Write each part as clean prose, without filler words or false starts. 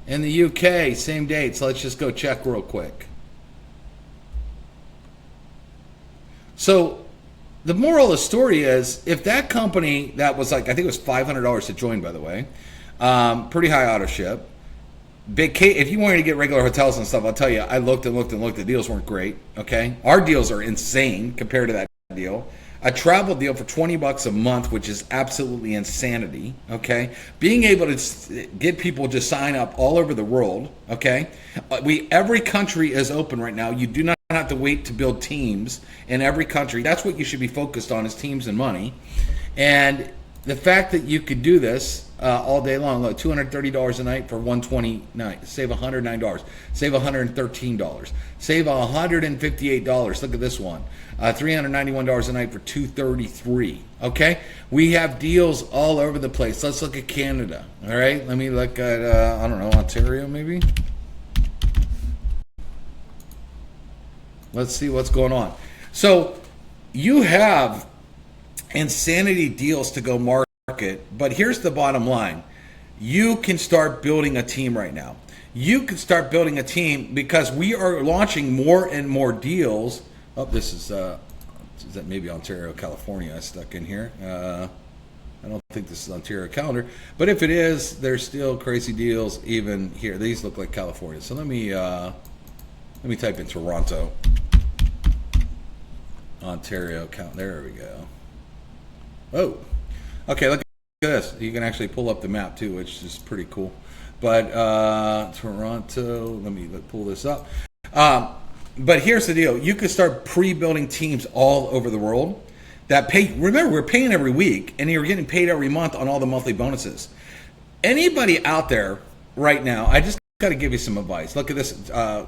In the UK, same dates. Let's just go check real quick. So the moral of the story is, if that company that was like, I think it was $500 to join, by the way, pretty high auto ship. If you wanted to get regular hotels and stuff, I'll tell you, I looked and looked and looked. The deals weren't great. Okay, our deals are insane compared to that deal. A travel deal for $20 a month, which is absolutely insanity. Okay, being able to get people to sign up all over the world. Okay, every country is open right now. You do not have to wait to build teams in every country. That's what you should be focused on, is teams and money. And the fact that you could do this all day long, look, $230 a night for $120 night, save $109, save $113, save $158. Look at this one, $391 a night for $233. Okay, we have deals all over the place. Let's look at Canada. All right, let me look at I don't know, Ontario maybe. Let's see what's going on. So you have insanity deals to go market, but here's the bottom line. You can start building a team right now. You can start building a team because we are launching more and more deals. Oh, this is that maybe Ontario, California I stuck in here. I don't think this is Ontario calendar, but if it is, there's still crazy deals even here. These look like California. So let me type in Toronto, Ontario count. There we go. Oh, okay. Look at this. You can actually pull up the map too, which is pretty cool. But Toronto. Let me pull this up. But here's the deal: you could start pre-building teams all over the world that pay. Remember, we're paying every week, and you're getting paid every month on all the monthly bonuses. Anybody out there right now? I just got to give you some advice. Look at this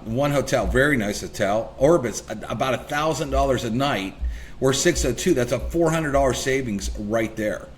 one hotel, very nice hotel, Orbitz, about $1,000 a night. We're 602. That's a $400 savings right there.